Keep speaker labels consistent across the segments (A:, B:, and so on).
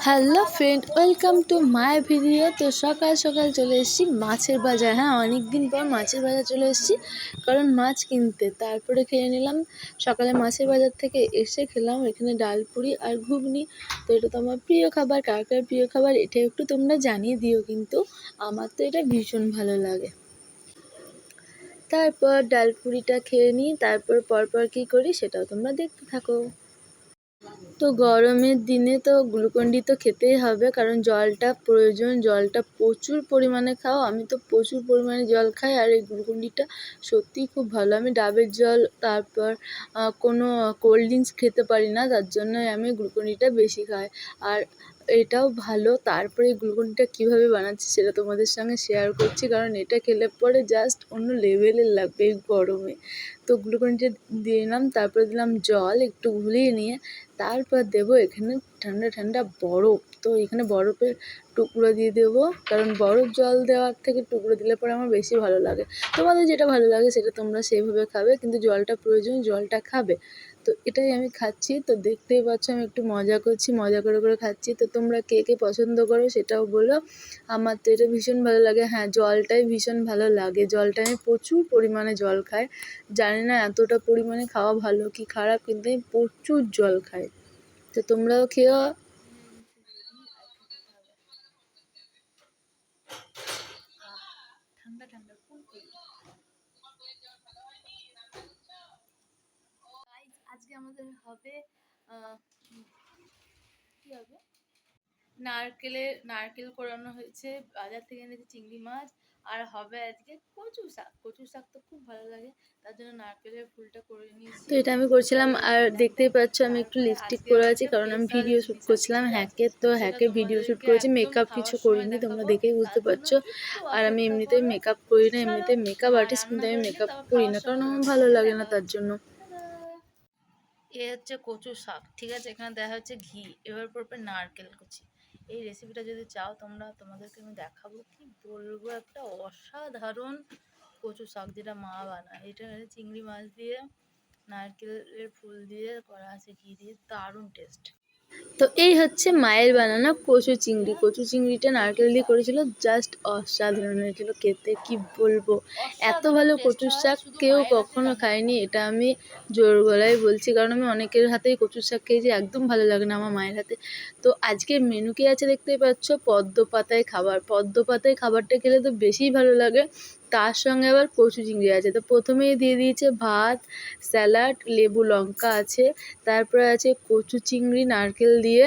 A: Hello friend, welcome to my video. তো সকাল সকাল চলে এসেছি মাছের বাজার। হ্যাঁ, অনেক দিন পর মাছের বাজার চলে এসেছি, কারণ মাছ কিনতে। তারপরে খেয়ে নিলাম সকালে মাছের বাজার থেকে এসে খেলাম এখানে ডাল পুরি আর ঘুগনি। তো এটা তো আমার প্রিয় খাবার। কার কার প্রিয় খাবার এটা একটু তোমরা জানিয়ে দিও, কিন্তু আমার তো এটা ভীষণ ভালো লাগে। তারপর ডাল পুরিটা খেয়ে নিই, তারপর পরপর কী করি সেটাও তোমরা দেখতে থাকো। তো গরমের দিনে তো গ্লুকন-ডি তো খেতেই হবে, কারণ জলটা প্রয়োজন। জলটা প্রচুর পরিমাণে খাও। আমি তো প্রচুর পরিমাণে জল খাই, আর এই গ্লুকন-ডিটা সত্যিই খুব ভালো। আমি ডাবের জল, তারপর কোনো কোল্ড ড্রিঙ্কস খেতে পারি না, তার জন্যই আমি গ্লুকন-ডিটা বেশি খাই। আর এটাও ভালো। তারপরে এই গ্লুকন-ডিটা কীভাবে বানাচ্ছি সেটা তোমাদের সঙ্গে শেয়ার করছি, কারণ এটা খেলে পরে জাস্ট অন্য লেভেলের লাগবে এই গরমে। তো গ্লুকন-ডিটা দিয়ে নিলাম, তারপরে দিলাম জল একটু গুলিয়ে নিয়ে, তারপর দেবো এখানে ঠান্ডা ঠান্ডা বরফ। তো এখানে বরফের টুকরো দিয়ে দেবো, কারণ বরফ জল দেওয়ার থেকে টুকরো দিলে পরে আমার বেশি ভালো লাগে। তোমাদের যেটা ভালো লাগে সেটা তোমরা সেইভাবে খাবে, কিন্তু জলটা প্রয়োজন, জলটা খাবে। তো এটাই আমি খাচ্ছি। তো দেখতেই পাচ্ছ আমি একটু মজা করছি, মজা করে করে খাচ্ছি। তো তোমরা কে কে পছন্দ করো সেটাও বলো। আমার তো এটা ভীষণ ভালো লাগে। হ্যাঁ, জলটাই ভীষণ ভালো লাগে। জলটা আমি প্রচুর পরিমাণে জল খাই। জানি না এতটা পরিমাণে খাওয়া ভালো কি খারাপ, কিন্তু আমি প্রচুর জল খাই। তো তোমরাও খেও। ঠান্ডা ঠান্ডা আজকে আমাদের হবে কি হবে, নারকেল কোরানো হয়েছে, বাজার থেকে এনেছে চিংড়ি মাছ। আর হবে আজকে কচু শাক। কচু শাক তো খুব ভালো লাগে, তার জন্য নারকেলের ফুলটা করে নিয়েছি। তো এটা আমি করছিলাম। আর দেখতেই পাচ্ছ আমি একটু লিপস্টিক পরে আছি, কারণ আমি ভিডিও শ্যুট করছিলাম হ্যাকের। তো হ্যাকের ভিডিও শ্যুট করেছি, মেকআপ কিছু করিনি, তোমরা দেখেই বুঝতে পারছো। আর আমি এমনিতেই মেকআপ করি না, এমনিতে মেকআপ আর্টিস্ট, কিন্তু আমি মেকআপ করি না, কারণ আমার ভালো লাগে না, তার জন্য। এ হচ্ছে কচু শাক, ঠিক আছে। এখানে দেওয়া হচ্ছে ঘি, এবার পড়বে নারকেল কুচি। এই রেসিপিটা যদি চাও তোমরা, তোমাদেরকে আমি দেখাবো, কি বলবো, একটা অসাধারণ কচু শাক যেটা মা বানায়। এটা চিংড়ি মাছ দিয়ে, নারকেলের ফুল দিয়ে করা আছে, ঘি দিয়ে, দারুণ টেস্ট। তো এই হচ্ছে মায়ের বানানো কচু চিংড়ি। কচু চিংড়িটা নারকেল দিয়ে করেছিল, জাস্ট অসাধারণ হয়েছিল খেতে, কি বলবো। এত ভালো কচুর শাক কেউ কখনো খায়নি, এটা আমি জোর গলায় বলছি, কারণ আমি অনেকের হাতেই কচুর শাক খেয়েছি, একদম ভালো লাগে না আমার মায়ের হাতে। তো আজকের মেনু কি আছে দেখতেই পাচ্ছ, পদ্ম পাতায় খাবার। পদ্ম পাতায় খাবারটা খেলে তো বেশিই ভালো লাগে, তার সঙ্গে আবার কচু চিংড়ি আছে। তো প্রথমেই দিয়ে দিয়েছে ভাত, স্যালাড, লেবু লঙ্কা আছে, তারপরে আছে কচু চিংড়ি নারকেল দিয়ে,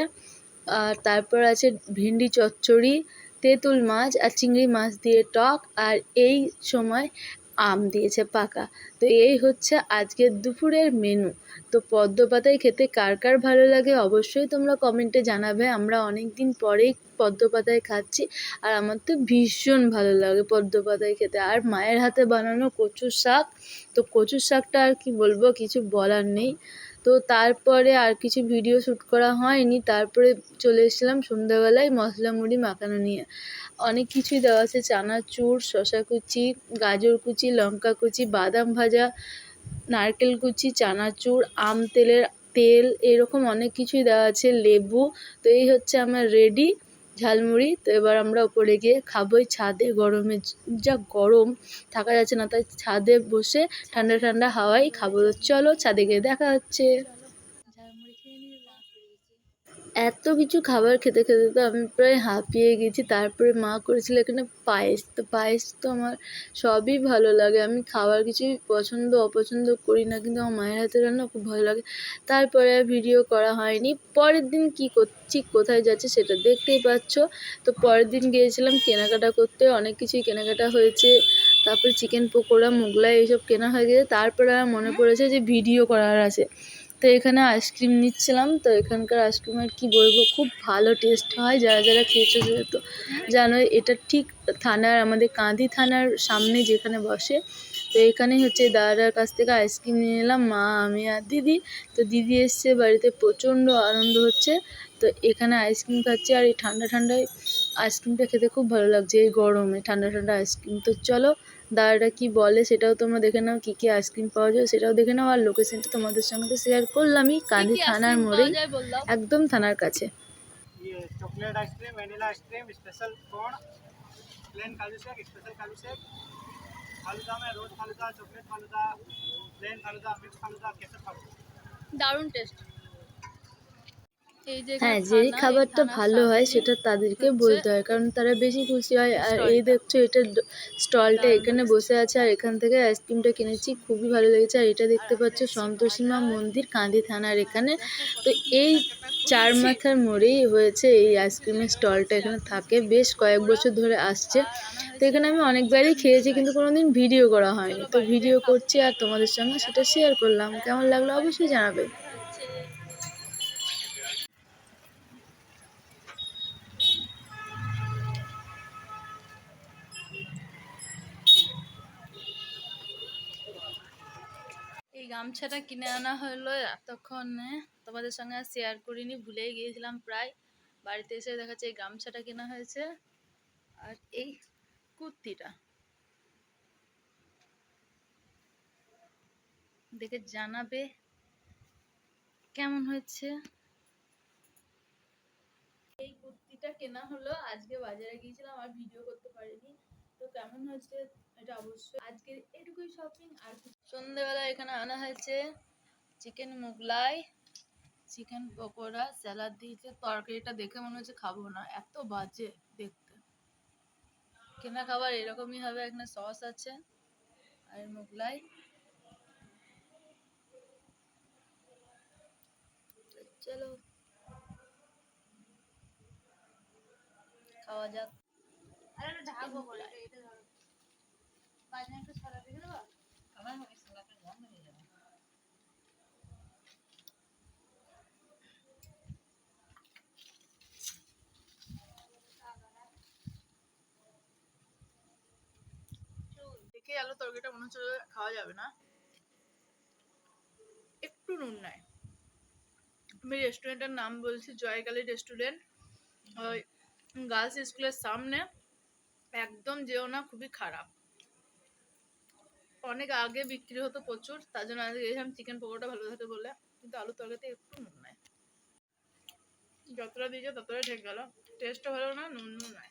A: আর তারপর আছে ভেন্ডি চচ্চড়ি, তেঁতুল মাছ আর চিংড়ি মাছ দিয়ে টক, আর এই সময় আম দিয়েছে পাকা। তো এই হচ্ছে আজকের দুপুরের মেনু। তো পদ্ম পাতায় খেতে কার কার ভালো লাগে অবশ্যই তোমরা কমেন্টে জানাবে। আমরা অনেক দিন পরেই পদ্ম পাতায় খাচ্ছি, আর আমার তো ভীষণ ভালো লাগে পদ্ম পাতায় খেতে। আর মায়ের হাতে বানানো কচুর শাক, তো কচুর শাকটা আর কি বলবো, কিছু বলার নেই। তো তারপরে আর কিছু ভিডিও শ্যুট করা হয়নি। তারপরে চলে এসেছিলাম সন্ধ্যাবেলায় মশলা মুড়ি মাখানো নিয়ে। অনেক কিছুই দেওয়া আছে, চানাচুর, শসা কুচি, গাজর কুচি, লঙ্কা কুচি, বাদাম ভাজা, নারকেল কুচি, চানাচুর, তেল, এরকম অনেক কিছুই দেওয়া আছে, লেবু। তো এই হচ্ছে আমার রেডি ঝালমুড়ি। তো এবার আমরা ওপরে গিয়ে খাবো। ছাদে গরমে, যা গরম থাকা যাচ্ছে না, তাই ছাদে বসে ঠান্ডা ঠান্ডা হাওয়ায় খাবো। চলো ছাদে গিয়ে দেখা হচ্ছে। ঝালমুড়ি খেয়ে নিলাম। এত কিছু খাবার খেতে খেতে তো আমি প্রায় হাঁপিয়ে গেছি। তারপরে মা করেছিল এখানে পায়েস। তো পায়েস তো আমার সবই ভালো লাগে, আমি খাবার কিছুই পছন্দ অপছন্দ করি না, কিন্তু আমার মায়ের হাতের রান্না খুব ভালো লাগে। তারপরে আর ভিডিও করা হয়নি। পরের দিন কী করছি, কোথায় যাচ্ছি সেটা দেখতেই পাচ্ছ। তো পরের দিন গিয়েছিলাম কেনাকাটা করতে, অনেক কিছুই কেনাকাটা হয়েছে। তারপরে চিকেন পকোড়া, মোগলাই এইসব কেনা হয়ে গেছে। তারপরে আমার মনে পড়েছে যে ভিডিও করার আছে। তো এখানে আইসক্রিম নিচ্ছিলাম। তো এখানকার আইসক্রিম আর কী বলবো, খুব ভালো টেস্ট হয়। যারা যারা খেয়েছো সেটা তো জানোই। এটা ঠিক আমাদের কাঁদি থানার সামনে যেখানে বসে। তো এখানেই হচ্ছে দাদার কাছ থেকে আইসক্রিম নিয়ে নিলাম, মা, আমি আর দিদি। তো দিদি এসছে বাড়িতে, প্রচণ্ড আনন্দ হচ্ছে। তো এখানে আইসক্রিম খাচ্ছি, আর এই ঠান্ডা ঠান্ডায় আইসক্রিমটা খেতে খুব ভালো লাগছে, এই গরমে ঠান্ডা ঠান্ডা আইসক্রিম। তো চলো দাদাটা কি বলে সেটাও তোমরা দেখে নাও, কী কী আইসক্রিম পাওয়া যায় সেটাও দেখে নাও। আর লোকেশনটা তোমাদের সঙ্গে তো শেয়ার করলামই, কাঁদি থানার মোড়েই, একদম থানার কাছে।
B: ये chocolate ice cream, vanilla ice cream, special cone, plain काजू शेक, स्पेशल काजू शेक, फालूदा में rose falooda, chocolate falooda, plain falooda, mix falooda, केसर फालूदा।
A: দারুণ টেস্ট। এই যে এখানে
B: হ্যাঁ, যেই
A: থানা, এই
B: খাবারটা
A: থানার
B: ভালো হয়
A: সামনেই
B: সেটা তাদেরকে
A: হচ্ছে
B: বলতে হয়, কারণ তারা বেশি খুশি হয়। আর এই
A: স্টলটা।
B: দেখছো এটা স্টলটা
A: দারুণ
B: এখানে
A: টেস্ট।
B: বসে আছে, আর এখান থেকে আইসক্রিমটা কিনেছি, খুবই ভালো লেগেছে। আর এটা
A: আর
B: দেখতে
A: আমি
B: পাচ্ছ
A: নিচ্ছি
B: সন্তোষী মা
A: বাজার।
B: মন্দির, কান্দি থানার
A: আর
B: এখানে।
A: দেখো কত
B: তো
A: কি
B: এই
A: কেনাকাটা
B: চার
A: করেছি।
B: মাথার মোড়েই হয়েছে এই আইসক্রিমের স্টলটা, এখানে
A: আমি নিচ্ছি
B: থাকে,
A: চিকেন
B: বেশ কয়েক
A: পকোড়া
B: বছর ধরে আসছে।
A: আর আনা
B: তো
A: হয়েছে
B: এখানে আমি অনেকবারই
A: চিকেন
B: খেয়েছি,
A: মোগলাই।
B: কিন্তু কোনোদিন ভিডিও করা হয়নি।
A: চলো
B: তো
A: বাড়িতে
B: ভিডিও
A: খাবো।
B: করছি আর তোমাদের সঙ্গে সেটা
A: দেখাবো।
B: শেয়ার করলাম।
A: আর
B: কেমন
A: এখন
B: লাগলো
A: বাড়িতে
B: অবশ্যই
A: গিয়ে
B: জানাবে।
A: দেখা হচ্ছে। এই গামছাটা কিনে আনা হলো এতক্ষণে, তোমাদের সঙ্গে আর শেয়ার করিনি, ভুলেই গিয়েছিলাম প্রায়। বাড়িতে এসে দেখা যাচ্ছে এই গামছাটা কেনা হয়েছে আর এই কুর্তিটা। দেখে জানাবে কেমন হয়েছে। এই কুর্তিটা কেনা হলো, আজকে বাজারে গিয়েছিলাম আর ভিডিও করতে পারিনি। তো কেমন হয়েছে এটা অবশ্যই। আজকে এটুকুই শপিং। আর সন্ধ্যেবেলা এখানে আনা হয়েছে chicken Mughlai, chicken pakora, salad দিয়েছে। তরকারিটা দেখে মনে হচ্ছে খাবো না, এত বাজে দেখতে। কেনা খাবার এরকমই হবে। এখানে সস আছে আর মোগলাই। চলো খাওয়া যাক। দেখে আলু তরকারিটা মনে হচ্ছে খাওয়া যাবে না, একটু নুন নাই। আমি রেস্টুরেন্টের নাম বলছি, জয়কালী রেস্টুরেন্ট, ওই গার্লস স্কুলের সামনে। একদম যেও না, খুবই খারাপ। অনেক আগে বিক্রি হতো প্রচুর, তার জন্য আজকে গেছিলাম চিকেন পকোড়াটা ভালো থাকে বলে, কিন্তু আলু তরকারিতে একটু নুন নাই। যতটা দিয়েছে ততটাই ঠিক গেল, টেস্টও ভালো না, নুন নাই।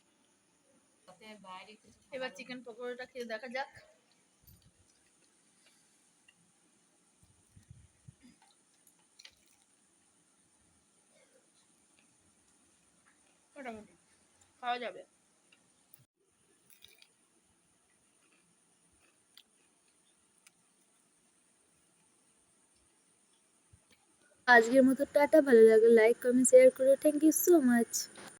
A: এবার চিকেন পকোড়াটা খেয়ে দেখা যাক। মোটামুটি খাওয়া যাবে।
B: আজকের মতো টাটা, ভালো লাগলে লাইক কমেন্ট শেয়ার করো। Thank you so much.